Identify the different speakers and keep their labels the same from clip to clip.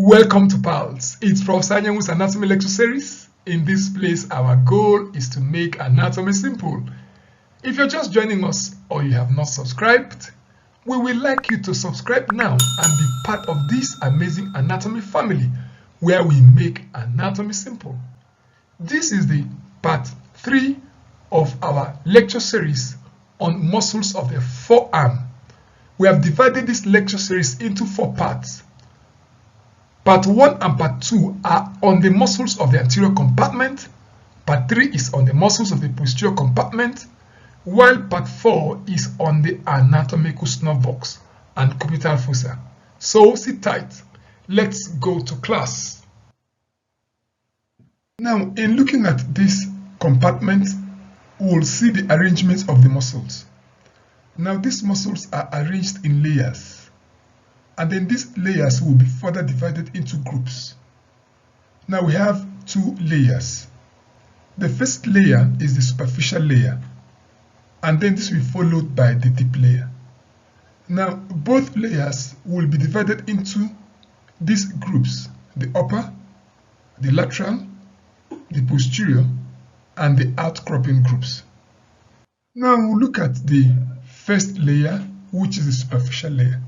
Speaker 1: Welcome to Paals. It's Prof Anyanwu's anatomy lecture series. In this place, our goal is to make anatomy simple. If you're just joining us or you have not subscribed, we would like you to subscribe now and be part of this amazing anatomy family where we make anatomy simple. This is the part 3 of our lecture series on muscles of the forearm. We have divided this lecture series into 4 parts. Part 1 and Part 2 are on the muscles of the anterior compartment. Part 3 is on the muscles of the posterior compartment, while Part 4 is on the anatomical snuff box and cubital fossa. So sit tight. Let's go to class. Now, in looking at this compartment, we will see the arrangement of the muscles. Now, these muscles are arranged in layers. And then these layers will be further divided into groups. Now we have 2 layers. The first layer is the superficial layer, and then this will be followed by the deep layer. Now both layers will be divided into these groups: the upper, the lateral, the posterior, and the outcropping groups. Now we'll look at the first layer, which is the superficial layer.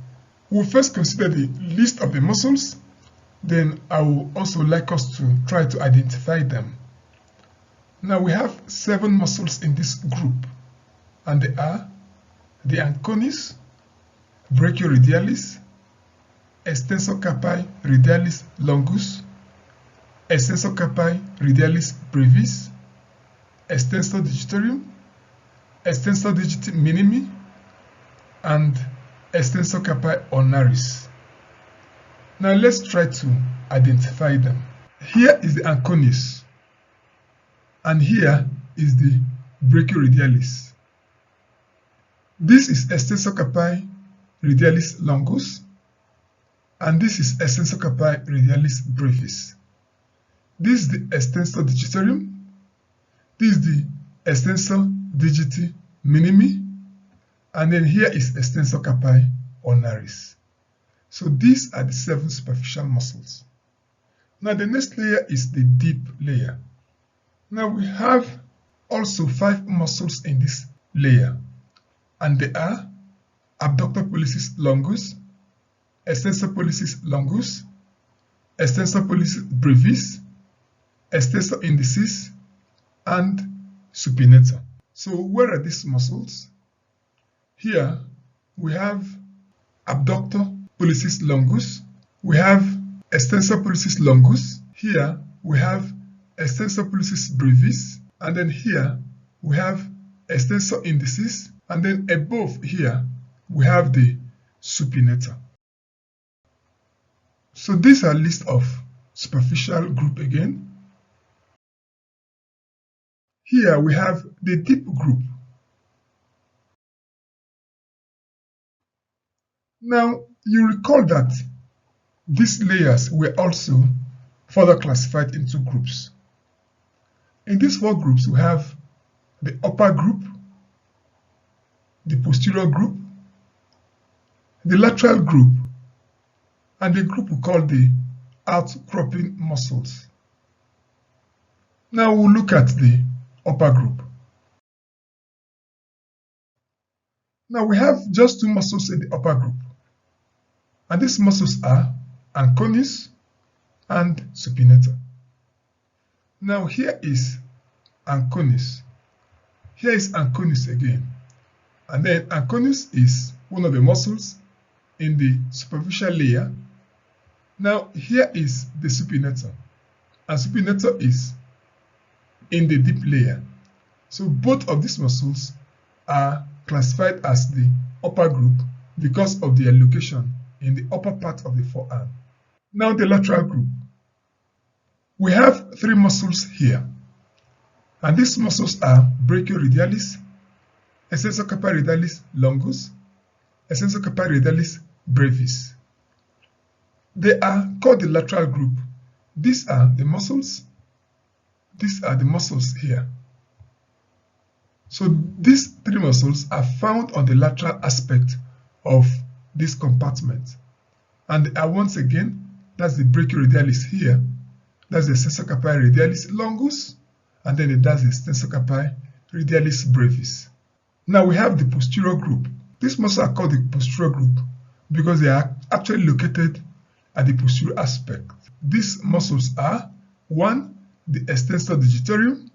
Speaker 1: We'll first consider the list of the muscles, then I will also like us to try to identify them. Now we have 7 muscles in this group, and they are the Anconeus, Brachioradialis, Extensor Carpi Radialis Longus, Extensor Carpi Radialis Brevis, Extensor Digitorum, Extensor Digiti Minimi, and Extensor Carpi Ulnaris. Now let's try to identify them. Here is the Anconeus, and here is the Brachioradialis. This is Extensor Carpi Radialis Longus, and this is Extensor Carpi Radialis Brevis. This is the Extensor Digitorum. This is the Extensor Digiti Minimi. And then here is Extensor Carpi Ulnaris. So these are the 7 superficial muscles. Now the next layer is the deep layer. Now we have also 5 muscles in this layer, and they are Abductor Pollicis Longus, Extensor Pollicis Longus, Extensor Pollicis Brevis, Extensor Indicis, and Supinator. So where are these muscles? Here we have Abductor Pollicis Longus, we have Extensor Pollicis Longus, here we have Extensor Pollicis Brevis, and then here we have Extensor Indicis, and then above here we have the Supinator. So these are a list of superficial group again. Here we have the deep group. Now, you recall that these layers were also further classified into groups. In these 4 groups, we have the upper group, the posterior group, the lateral group, and the group we call the outcropping muscles. Now we'll look at the upper group. Now we have just 2 muscles in the upper group. And these muscles are Anconeus and Supinator. Now here is Anconeus. Here is Anconeus again. And then Anconeus is one of the muscles in the superficial layer. Now here is the Supinator. And Supinator is in the deep layer. So both of these muscles are classified as the upper group because of their location in the upper part of the forearm. Now the lateral group. We have 3 muscles here, and these muscles are Brachioradialis, Extensor Carpi Radialis Longus, Extensor Carpi Radialis Brevis. They are called the lateral group. These are the muscles. These are the muscles here. So these 3 muscles are found on the lateral aspect of this compartment, and they are once again that's the Brachioradialis here, that's the Extensor Carpi Radialis Longus, and then that's the Extensor Carpi Radialis Brevis. Now we have the posterior group. These muscles are called the posterior group because they are actually located at the posterior aspect. These muscles are 1. The Extensor Digitorum,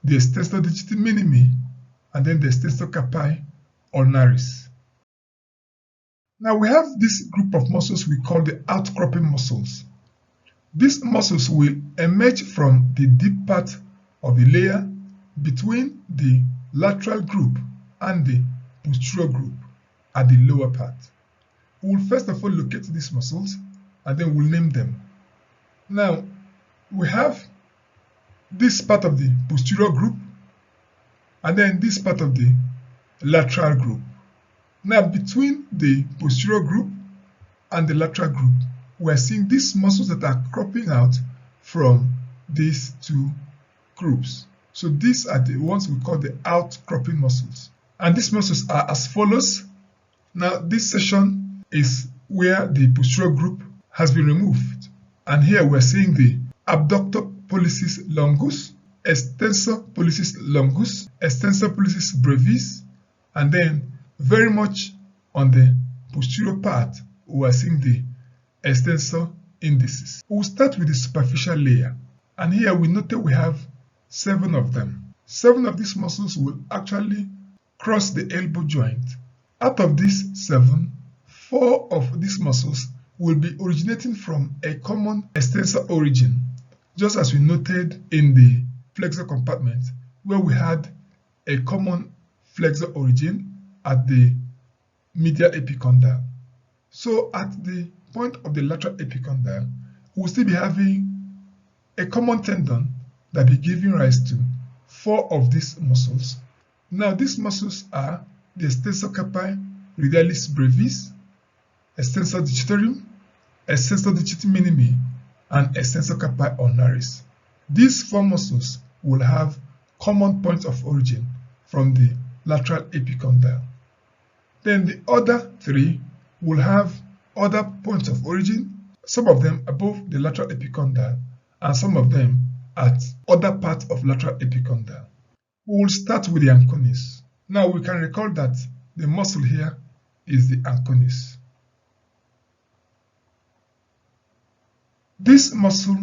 Speaker 1: the Extensor Digiti Minimi, and then the Extensor Carpi Ulnaris. Now we have this group of muscles we call the outcropping muscles. These muscles will emerge from the deep part of the layer between the lateral group and the posterior group at the lower part. We will first of all locate these muscles and then we'll name them. Now we have this part of the posterior group and then this part of the lateral group. Now between the posterior group and the lateral group, we are seeing these muscles that are cropping out from these two groups. So these are the ones we call the outcropping muscles. And these muscles are as follows. Now this section is where the posterior group has been removed. And here we're seeing the Abductor Pollicis Longus, Extensor Pollicis Longus, Extensor Pollicis Brevis, and then very much on the posterior part, we are seeing the Extensor Indicis. We'll start with the superficial layer. And here we note that we have 7 of them. 7 of these muscles will actually cross the elbow joint. Out of these 7, 4 of these muscles will be originating from a common extensor origin, just as we noted in the flexor compartment, where we had a common flexor origin at the medial epicondyle. So at the point of the lateral epicondyle, we'll still be having a common tendon that be giving rise to 4 of these muscles. Now these muscles are the Extensor Carpi Radialis Brevis, Extensor Digitorum, Extensor Digiti Minimi, and Extensor Carpi Ulnaris. These 4 muscles will have common points of origin from the lateral epicondyle. Then the other 3 will have other points of origin, some of them above the lateral epicondyle and some of them at other parts of lateral epicondyle. We will start with the Anconeus. Now we can recall that the muscle here is the Anconeus. This muscle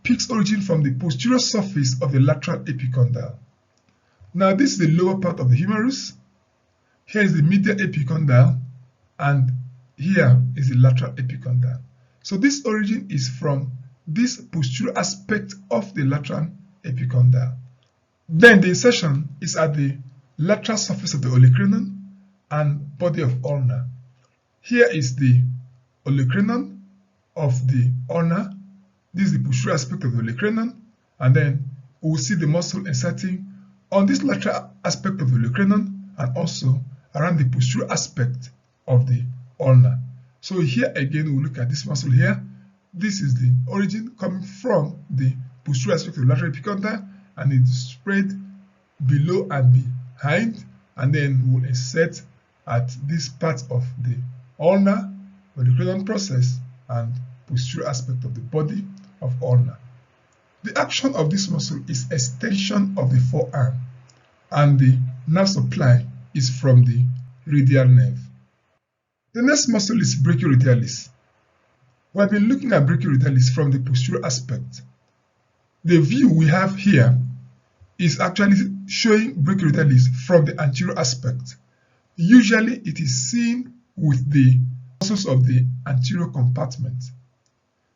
Speaker 1: picks origin from the posterior surface of the lateral epicondyle. Now this is the lower part of the humerus. Here is the medial epicondyle and here is the lateral epicondyle. So this origin is from this posterior aspect of the lateral epicondyle. Then the insertion is at the lateral surface of the olecranon and body of ulna. Here is the olecranon of the ulna. This is the posterior aspect of the olecranon, and then we will see the muscle inserting on this lateral aspect of the olecranon and also around the posterior aspect of the ulna. So here again we look at this muscle here. This is the origin coming from the posterior aspect of the lateral epicondyle, and it is spread below and behind, and then we'll insert at this part of the ulna, olecranon process, and posterior aspect of the body of ulna. The action of this muscle is extension of the forearm, and the nerve supply is from the radial nerve. The next muscle is brachioradialis. We have been looking at brachioradialis from the posterior aspect. The view we have here is actually showing brachioradialis from the anterior aspect. Usually it is seen with the muscles of the anterior compartment.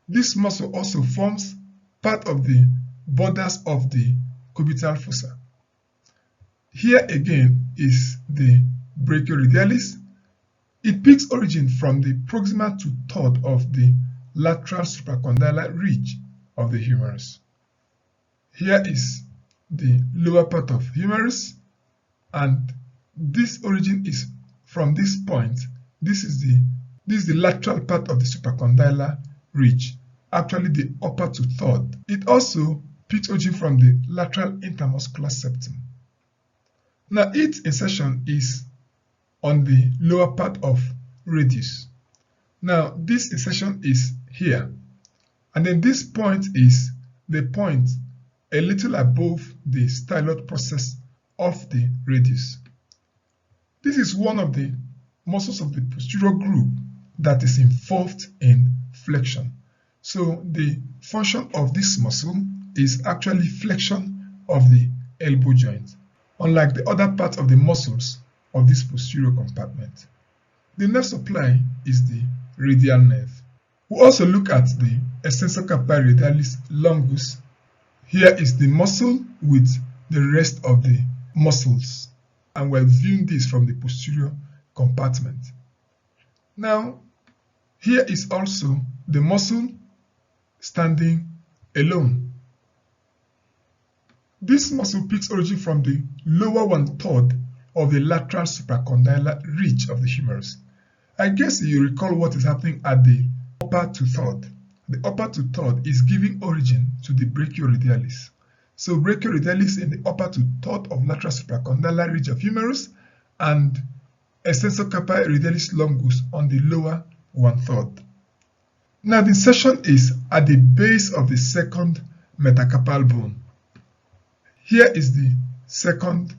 Speaker 1: This muscle also forms part of the borders of the cubital fossa. Here again is the brachioradialis. It picks origin from the proximal to third of the lateral supracondylar ridge of the humerus. Here is the lower part of humerus, and this origin is from this point. This is the lateral part of the supracondylar ridge, actually the upper to third. It also picks origin from the lateral intermuscular septum. Now its insertion is on the lower part of radius. Now this insertion is here, and then this point is the point a little above the styloid process of the radius. This is one of the muscles of the posterior group that is involved in flexion. So the function of this muscle is actually flexion of the elbow joint, unlike the other parts of the muscles of this posterior compartment. The nerve supply is the radial nerve. We also look at the Extensor Carpi Radialis Longus. Here is the muscle with the rest of the muscles, and we're viewing this from the posterior compartment. Now, here is also the muscle standing alone. This muscle picks origin from the lower 1/3 of the lateral supracondylar ridge of the humerus. I guess you recall what is happening at the upper 2/3. The upper 2/3 is giving origin to the Brachioradialis. So Brachioradialis in the upper 2/3 of lateral supracondylar ridge of humerus, and Extensor Carpi Radialis Longus on the lower 1/3. Now the insertion is at the base of the second metacarpal bone. Here is the second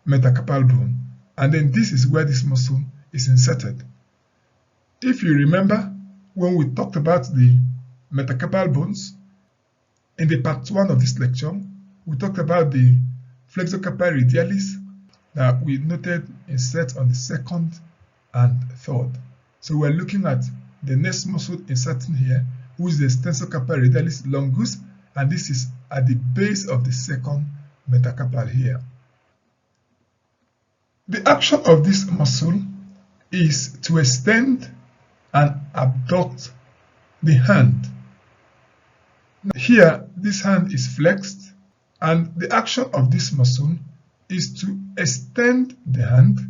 Speaker 1: metacarpal bone, and then this is where this muscle is inserted. If you remember, when we talked about the metacarpal bones in the part 1 of this lecture, we talked about the Flexor Carpi Radialis that we noted insert on the second and third. So we're looking at the next muscle inserting here, which is the Extensor Carpi Radialis Longus, and this is at the base of the second metacarpal here. The action of this muscle is to extend and abduct the hand. Here, this hand is flexed, and the action of this muscle is to extend the hand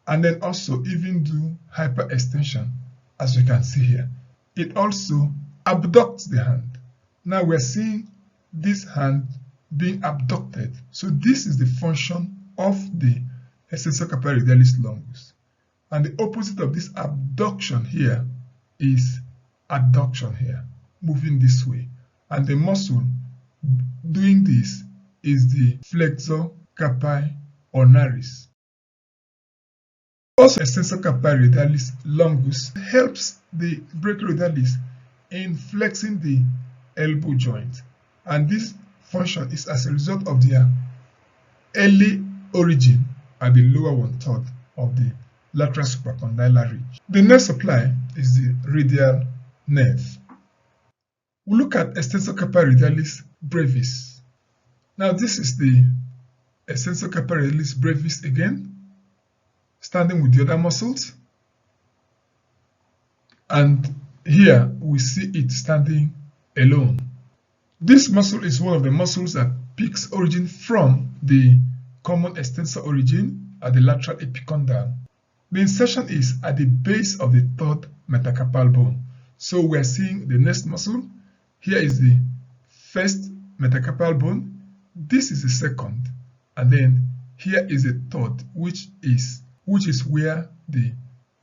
Speaker 1: and then also even do hyperextension, as you can see here. It also abducts the hand. Now we're seeing this hand being abducted. So this is the function of the Extensor Carpi Radialis Longus. And the opposite of this abduction here is adduction here, moving this way. And the muscle doing this is the Flexor Carpi Ulnaris. Also, Extensor Carpi Radialis Longus helps the Brachioradialis in flexing the elbow joint, and this function is as a result of their early origin at the lower 1/3 of the lateral supracondylar ridge. The nerve supply is the radial nerve. We look at Extensor Carpi Radialis Brevis. Now this is the Extensor Carpi Radialis Brevis again, standing with the other muscles, and here we see it standing alone. This muscle is one of the muscles that picks origin from the common extensor origin at the lateral epicondyle. The insertion is at the base of the third metacarpal bone. So we're seeing the next muscle. Here is the first metacarpal bone. This is the second, and then here is the third, which is where the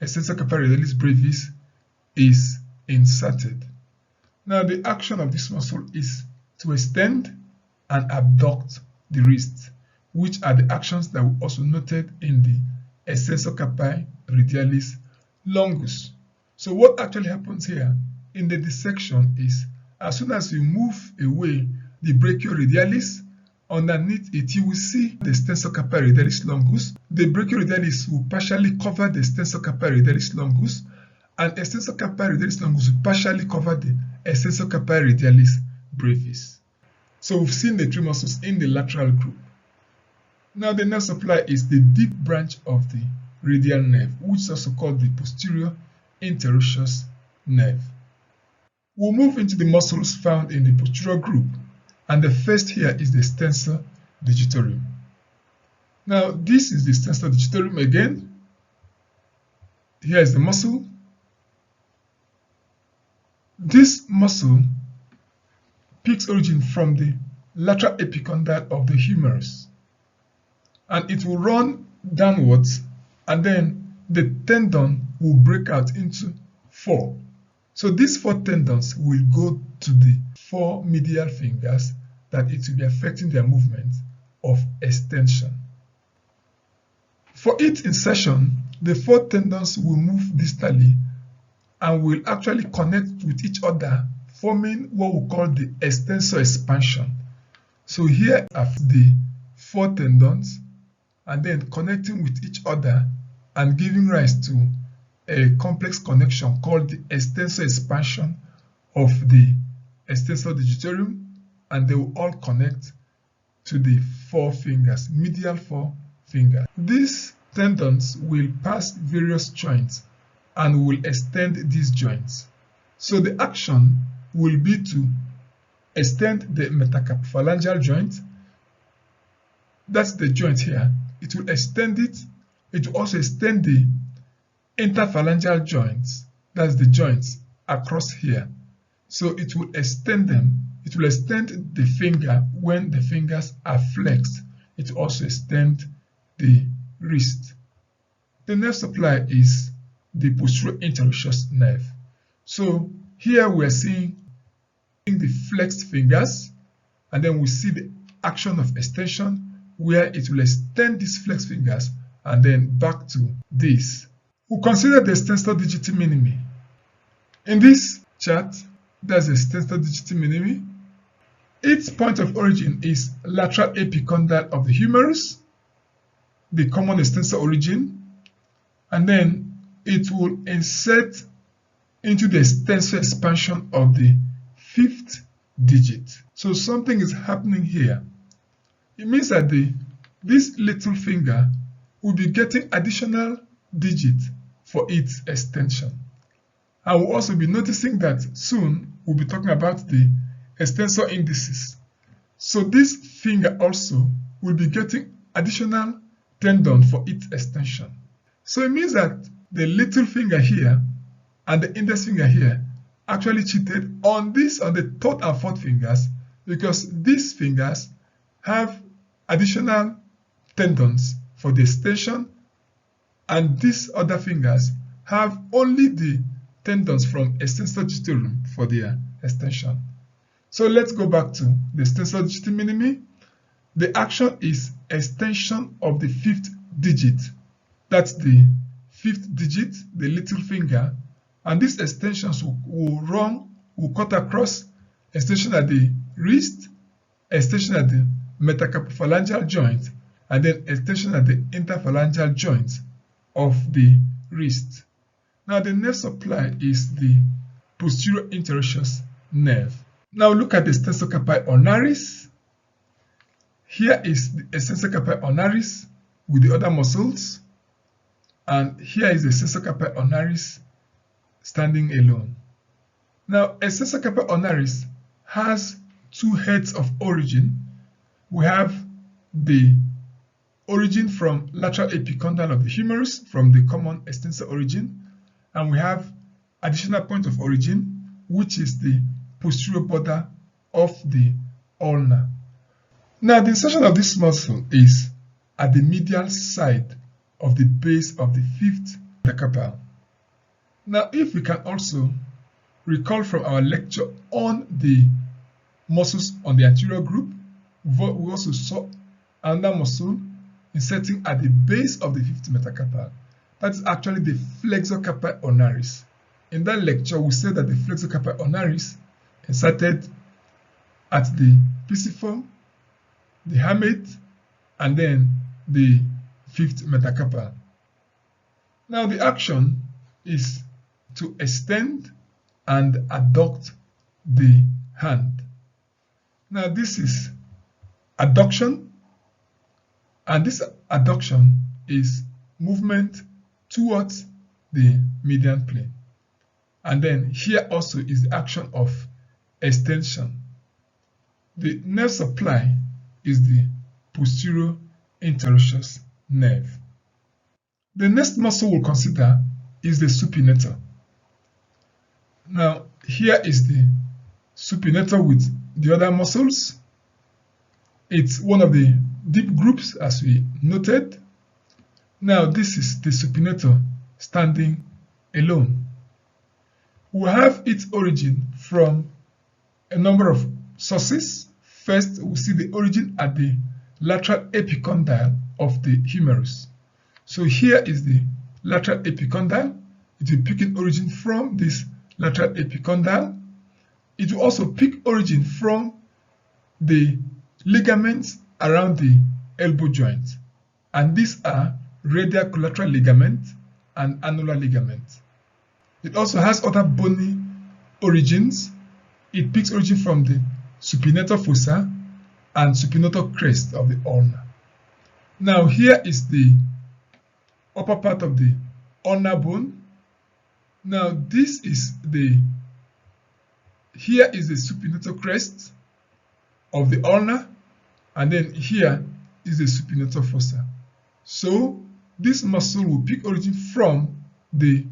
Speaker 1: Extensor Carpi Radialis Brevis is inserted. Now the action of this muscle is to extend and abduct the wrist, which are the actions that we also noted in the Extensor Carpi Radialis Longus. So what actually happens here in the dissection is, as soon as you move away the Brachioradialis, underneath it you will see the Extensor Carpi Radialis Longus. The Brachioradialis will partially cover the Extensor Carpi Radialis Longus, and Extensor Carpi Radialis Longus will partially cover the Extensor Carpi Radialis Brevis. So we've seen the three muscles in the lateral group. Now the nerve supply is the deep branch of the radial nerve, which is also called the posterior interosseous nerve. We'll move into the muscles found in the posterior group, and the first here is the extensor digitorum. Now this is the extensor digitorum again. Here is the muscle. This muscle picks origin from the lateral epicondyle of the humerus, and it will run downwards, and then the tendon will break out into 4. So these 4 tendons will go to the 4 medial fingers that it will be affecting their movement of extension. For each insertion, the 4 tendons will move distally and will actually connect with each other, forming what we call the extensor expansion. So here are the 4 tendons and then connecting with each other and giving rise to a complex connection called the extensor expansion of the extensor digitorum, and they will all connect to the 4 fingers, medial 4 fingers. These tendons will pass various joints and will extend these joints. So the action will be to extend the metacarpophalangeal joint. That's the joint here. It will extend it. It will also extend the interphalangeal joints. That's the joints across here. So it will extend them. It will extend the finger when the fingers are flexed. It will also extend the wrist. The nerve supply is the posterior interosseous nerve. So here we are seeing the flexed fingers, and then we see the action of extension where it will extend these flexed fingers and then back to this. We'll consider the extensor digiti minimi. In this chart, there's the extensor digiti minimi. Its point of origin is lateral epicondyle of the humerus, the common extensor origin, and then it will insert into the extensor expansion of the 5th digit. So something is happening here. It means that this little finger will be getting additional digit for its extension. And we'll also be noticing that soon we'll be talking about the extensor indicis. So this finger also will be getting additional tendon for its extension. So it means that the little finger here and the index finger here actually cheated on the 3rd and 4th fingers, because these fingers have additional tendons for the extension, and these other fingers have only the tendons from extensor digitorum for their extension. So let's go back to the extensor digiti minimi. The action is extension of the 5th digit. That's the 5th digit, the little finger, and these extensions will cut across extension at the wrist, extension at the metacarpophalangeal joint, and then extension at the interphalangeal joint of the wrist. Now the nerve supply is the posterior interosseous nerve. Now look at the extensor carpi ulnaris. Here is the extensor carpi ulnaris with the other muscles, and here is the extensor carpi ulnaris standing alone. Now extensor carpi ulnaris has 2 heads of origin. We have the origin from lateral epicondyle of the humerus, from the common extensor origin, and we have additional point of origin, which is the posterior border of the ulna. Now the insertion of this muscle is at the medial side of the base of the 5th metacarpal. Now if we can also recall from our lecture on the muscles on the anterior group, we also saw another muscle inserting at the base of the 5th metacarpal. That is actually the Flexor Carpi Ulnaris. In that lecture, we said that the Flexor Carpi Ulnaris inserted at the pisiform, the hamate, and then the 5th metacarpal. Now the action is to extend and adduct the hand. Now this is adduction, and this adduction is movement towards the median plane. And then here also is the action of extension. The nerve supply is the posterior interosseous nerve. The next muscle we'll consider is the supinator. Now here is the supinator with the other muscles. It's one of the deep groups, as we noted. Now this is the supinator standing alone. will have its origin from a number of sources. First, we'll see the origin at the lateral epicondyle of the humerus. So here is the lateral epicondyle. It will pick its origin from this lateral epicondyle. It will also pick origin from the ligaments around the elbow joint. And these are radial collateral ligament and annular ligament. It also has other bony origins. It picks origin from the supinator fossa and supinator crest of the ulna. Now here is the upper part of the ulnar bone. Now this is here is the supinator crest of the ulna, and then here is the supinator fossa. So this muscle will pick origin from the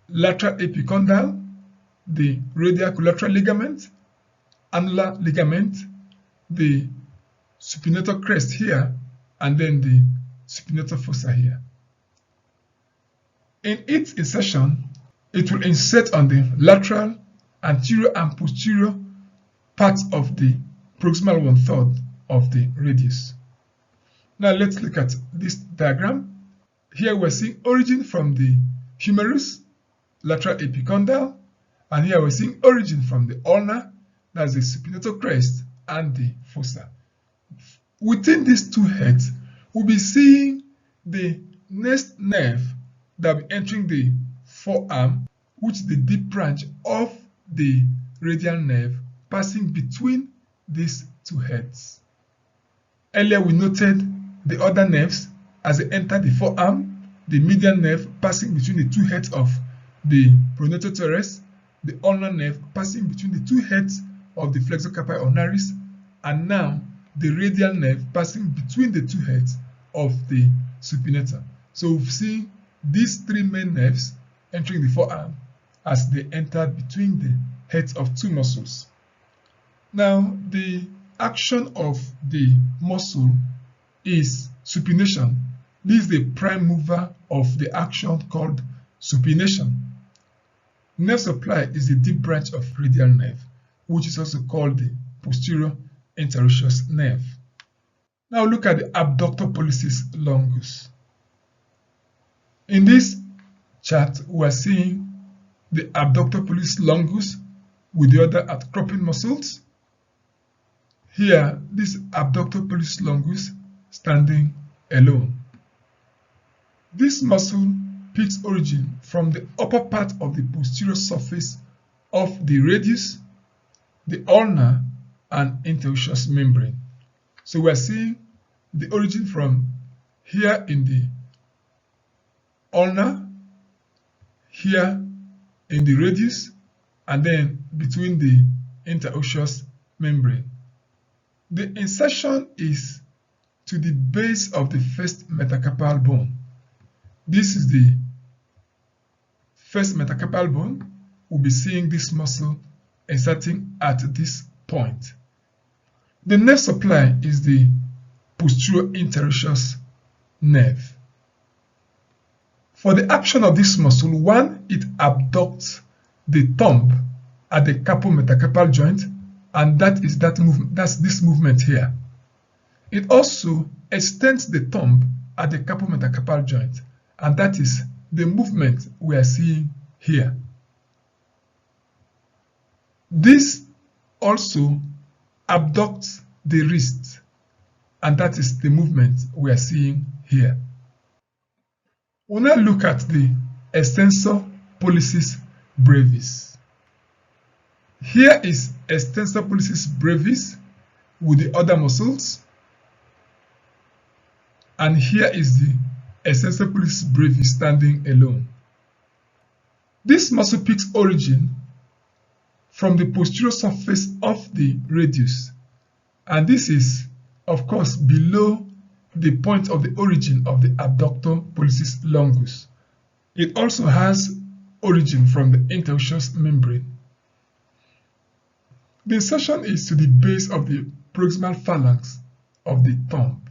Speaker 1: lateral epicondyle, the radial collateral ligament, annular ligament, the supinator crest here, and then the supinator fossa here. In its insertion, it will insert on the lateral, anterior, and posterior parts of the proximal 1/3 of the radius. Now let's look at this diagram. Here we're seeing origin from the humerus, lateral epicondyle, and here we're seeing origin from the ulna, that's the supinator crest, and the fossa. Within these two heads, we'll be seeing the next nerve that will be entering the forearm, which is the deep branch of the radial nerve passing between these two heads. Earlier we noted the other nerves as they enter the forearm, the median nerve passing between the two heads of the Pronator Teres, the ulnar nerve passing between the two heads of the Flexor Carpi Ulnaris, and now the radial nerve passing between the two heads of the supinator. So we've seen these three main nerves entering the forearm as they enter between the heads of two muscles. Now the action of the muscle is supination. This is the prime mover of the action called supination. Nerve supply is the deep branch of radial nerve, which is also called the posterior interosseous nerve. Now look at the Abductor Pollicis Longus. In this chart, we are seeing the Abductor Pollicis Longus with the other outcropping muscles. Here, this Abductor Pollicis Longus standing alone. This muscle picks origin from the upper part of the posterior surface of the radius, the ulnar, and interosseous membrane. So we are seeing the origin from here in the ulnar, here in the radius, and then between the interosseous membrane. The insertion is to the base of the first metacarpal bone. This is the first metacarpal bone. We'll be seeing this muscle inserting at this point. The nerve supply is the posterior interosseous nerve. For the action of this muscle, one, it abducts the thumb at the carpometacarpal joint, and that's this movement here. It also extends the thumb at the carpometacarpal joint, and that is the movement we are seeing here. This also abducts the wrist, and that is the movement we are seeing here. We'll now look at the Extensor Pollicis Brevis. Here is Extensor Pollicis Brevis with the other muscles, and here is the Extensor Pollicis Brevis standing alone. This muscle picks origin from the posterior surface of the radius, and this is, of course, below the point of the origin of the Abductor Pollicis Longus. It also has origin from the interosseous membrane. The insertion is to the base of the proximal phalanx of the thumb.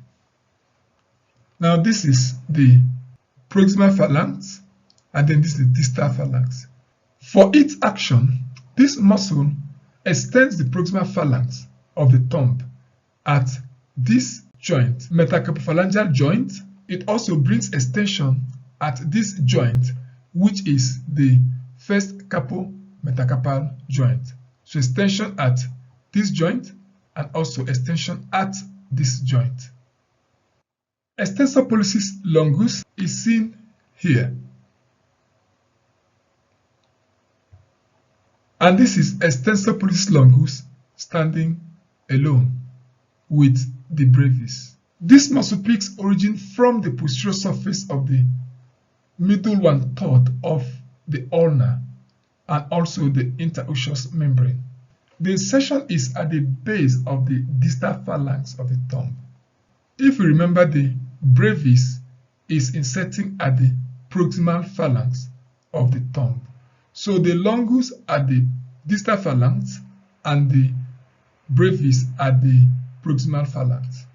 Speaker 1: Now this is the proximal phalanx, and then this is the distal phalanx. For its action, this muscle extends the proximal phalanx of the thumb at this joint, metacarpophalangeal joint. It also brings extension at this joint, which is the first carpo-metacarpal joint. So extension at this joint and also extension at this joint. Extensor pollicis longus is seen here. And this is extensor pollicis longus standing alone with the brevis. This muscle picks origin from the posterior surface of the middle 1/3 of the ulna and also the interosseous membrane. The insertion is at the base of the distal phalanx of the thumb. If you remember, the brevis is inserting at the proximal phalanx of the thumb. So the longus at the distal phalanx and the brevis at the proximal phalanx.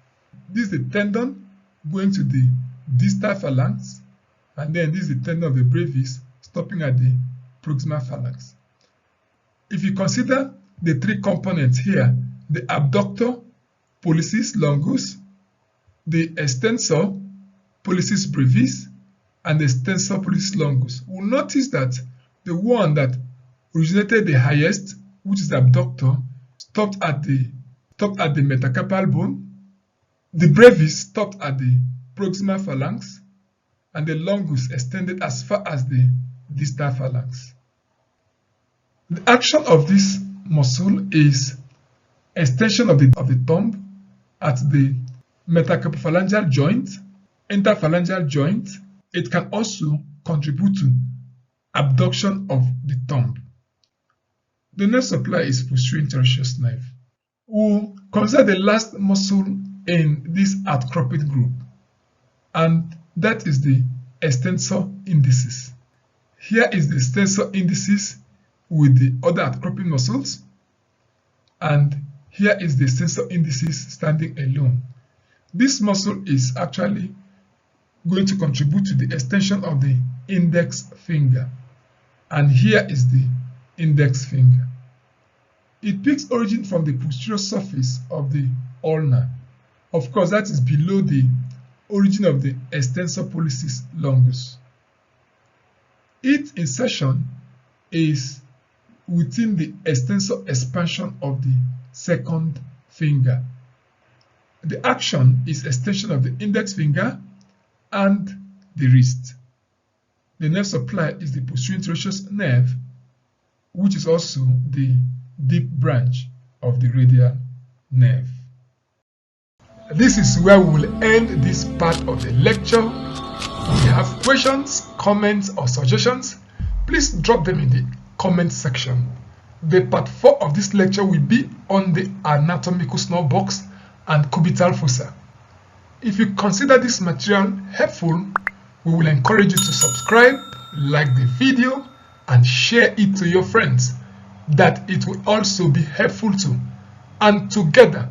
Speaker 1: This is the tendon going to the distal phalanx, and then this is the tendon of the brevis stopping at the proximal phalanx. If you consider the three components here, the abductor pollicis longus, the extensor pollicis brevis, and the extensor pollicis longus, we'll notice that the one that originated the highest, which is the abductor, stopped at the metacarpal bone. The brevis stopped at the proximal phalanx, and the longus extended as far as the distal phalanx. The action of this muscle is extension of the thumb at the metacarpophalangeal joint, interphalangeal joint. It can also contribute to abduction of the thumb. The nerve supply is posterior interosseous nerve. We'll consider the last muscle in this outcropping group, and that is the extensor indicis. Here is the extensor indicis with the other outcropping muscles, and here is the extensor indicis standing alone. This muscle is actually going to contribute to the extension of the index finger, and here is the index finger. It takes origin from the posterior surface of the ulna. Of course, that is below the origin of the extensor pollicis longus. Its insertion is within the extensor expansion of the second finger. The action is extension of the index finger and the wrist. The nerve supply is the posterior interosseous nerve, which is also the deep branch of the radial nerve. This is where we will end this part of the lecture. If you have questions, comments, or suggestions, please drop them in the comment section. The part 4 of this lecture will be on the anatomical snore box and cubital fossa. If you consider this material helpful, we will encourage you to subscribe, like the video, and share it to your friends, that it will also be helpful too. And together,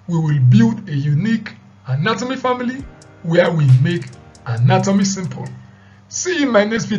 Speaker 1: we will build a unique anatomy family where we make anatomy simple. See you in my next video.